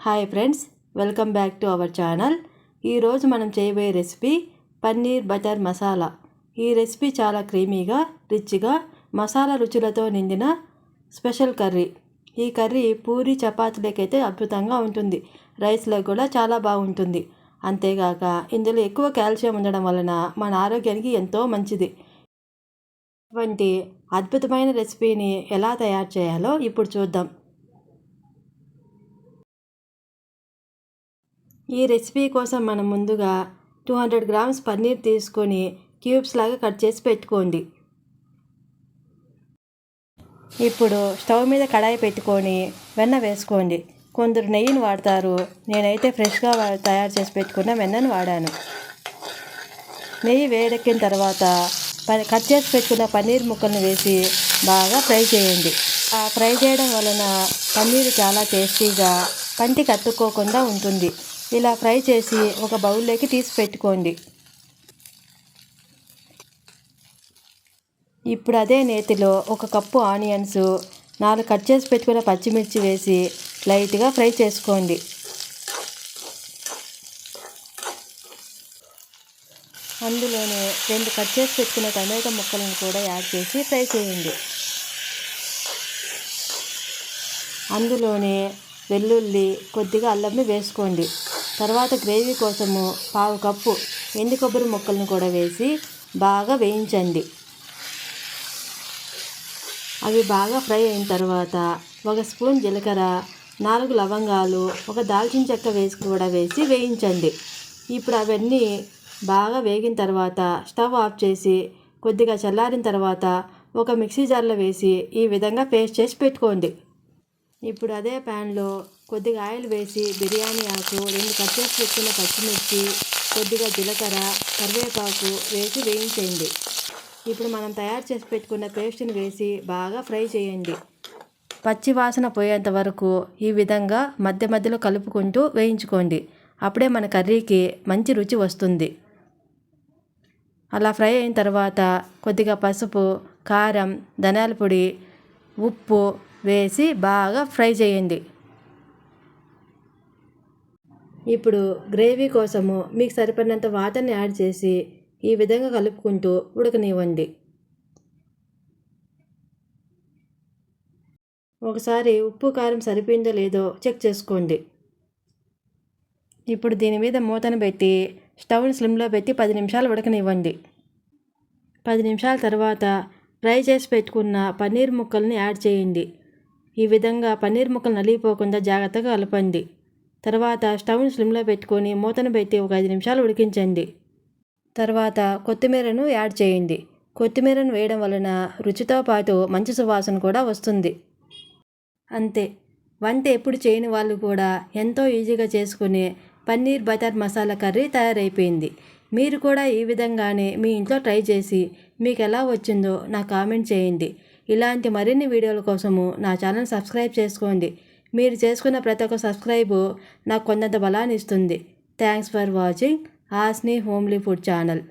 Hi friends, welcome back to our channel. ఈరోజు మనం చేయబోయే రెసిపీ పన్నీర్ బటర్ మసాలా. ఈ రెసిపీ చాలా క్రీమీగా, రిచ్గా, మసాలా రుచులతో నిండిన స్పెషల్ కర్రీ. ఈ కర్రీ పూరి చపాతీలకైతే అద్భుతంగా ఉంటుంది. రైస్లో కూడా చాలా బాగుంటుంది. అంతేగాక ఇందులో ఎక్కువ కాల్షియం ఉండడం వలన మన ఆరోగ్యానికి ఎంతో మంచిది. ఇటువంటి అద్భుతమైన రెసిపీని ఎలా తయారు చేయాలో ఇప్పుడు చూద్దాం. ఈ రెసిపీ కోసం మనం ముందుగా 200 గ్రామ్స్ పన్నీర్ తీసుకొని క్యూబ్స్ లాగా కట్ చేసి పెట్టుకోండి. ఇప్పుడు స్టవ్ మీద కడాయి పెట్టుకొని వెన్న వేసుకోండి. కొందరు నెయ్యిని వాడతారు. నేనైతే ఫ్రెష్గా తయారు చేసి పెట్టుకున్న వెన్నను వాడాను. నెయ్యి వేడెక్కిన తర్వాత కట్ చేసి పెట్టుకున్న పన్నీర్ ముక్కలను వేసి బాగా ఫ్రై చేయండి. ఫ్రై చేయడం వలన పన్నీర్ చాలా టేస్టీగా పంటికి అతుక్కోకుండా ఉంటుంది. ఇలా ఫ్రై చేసి ఒక బౌల్లోకి తీసి పెట్టుకోండి. ఇప్పుడు అదే నేతిలో 1 కప్పు ఆనియన్స్, 4 కట్ చేసి పెట్టుకున్న పచ్చిమిర్చి వేసి లైట్గా ఫ్రై చేసుకోండి. అందులోనే 2 కట్ చేసి పెట్టుకున్న టమాటో ముక్కలను కూడా యాడ్ చేసి ఫ్రై చేయండి. అందులోనే వెల్లుల్లి, కొద్దిగా అల్లంని వేసుకోండి. తర్వాత గ్రేవీ కోసము 1/2 కప్పు ఎండు కొబ్బరి ముక్కలను కూడా వేసి బాగా వేయించండి. అవి బాగా ఫ్రై అయిన తర్వాత 1 స్పూన్ జీలకర్ర, 4 లవంగాలు, 1 దాల్చిన చెక్క వేసి వేయించండి. ఇప్పుడు అవన్నీ బాగా వేగిన తర్వాత స్టవ్ ఆఫ్ చేసి కొద్దిగా చల్లారిన తర్వాత ఒక మిక్సీ జార్లో వేసి ఈ విధంగా పేస్ట్ చేసి పెట్టుకోండి. ఇప్పుడు అదే ప్యాన్లో కొద్దిగా ఆయిల్ వేసి బిర్యానీ ఆకు, 2 కట్ చేసి పెట్టుకున్న పచ్చిమిర్చి, కొద్దిగా జీలకర్ర, కరివేపాకు వేసి వేయించండి. ఇప్పుడు మనం తయారు చేసి పెట్టుకున్న పేస్ట్ని వేసి బాగా ఫ్రై చేయండి. పచ్చి వాసన పోయేంత వరకు ఈ విధంగా మధ్య మధ్యలో కలుపుకుంటూ వేయించుకోండి. అప్పుడే మన కర్రీకి మంచి రుచి వస్తుంది. అలా ఫ్రై అయిన తర్వాత కొద్దిగా పసుపు, కారం, ధనియాల పొడి, ఉప్పు వేసి బాగా ఫ్రై చేయండి. ఇప్పుడు గ్రేవీ కోసము మీకు సరిపడినంత వాటర్ని యాడ్ చేసి ఈ విధంగా కలుపుకుంటూ ఉడకనివ్వండి. ఒకసారి ఉప్పు కారం సరిపోయిందో లేదో చెక్ చేసుకోండి. ఇప్పుడు దీని మీద మూతను పెట్టి స్టవ్ని స్లిమ్లో పెట్టి 10 నిమిషాలు ఉడకనివ్వండి. 10 నిమిషాల తర్వాత ఫ్రై చేసి పెట్టుకున్న పన్నీర్ ముక్కల్ని యాడ్ చేయండి. ఈ విధంగా పన్నీర్ ముక్కలు నలిగిపోకుండా జాగ్రత్తగా కలపండి. తర్వాత స్టవ్ని స్లిమ్లో పెట్టుకొని మూతను పెట్టి ఒక 5 నిమిషాలు ఉడికించండి. తర్వాత కొత్తిమీరను యాడ్ చేయండి. కొత్తిమీరను వేయడం వలన రుచితో పాటు మంచి సువాసన కూడా వస్తుంది. అంతే, వంట ఎప్పుడు చేయని వాళ్ళు కూడా ఎంతో ఈజీగా చేసుకునే పన్నీర్ బటర్ మసాలా కర్రీ తయారైపోయింది. మీరు కూడా ఈ విధంగానే మీ ఇంట్లో ట్రై చేసి మీకు ఎలా వచ్చిందో నాకు కామెంట్ చేయండి. ఇలాంటి మరిన్ని వీడియోల కోసము నా ఛానల్ సబ్స్క్రైబ్ చేసుకోండి. మీరు చేసుకున్న ప్రతి ఒక్క సబ్స్క్రైబు నాకు కొండంత బలాన్ని ఇస్తుంది. థ్యాంక్స్ ఫర్ వాచింగ్ ఆస్ని హోమ్లీ ఫుడ్ ఛానల్.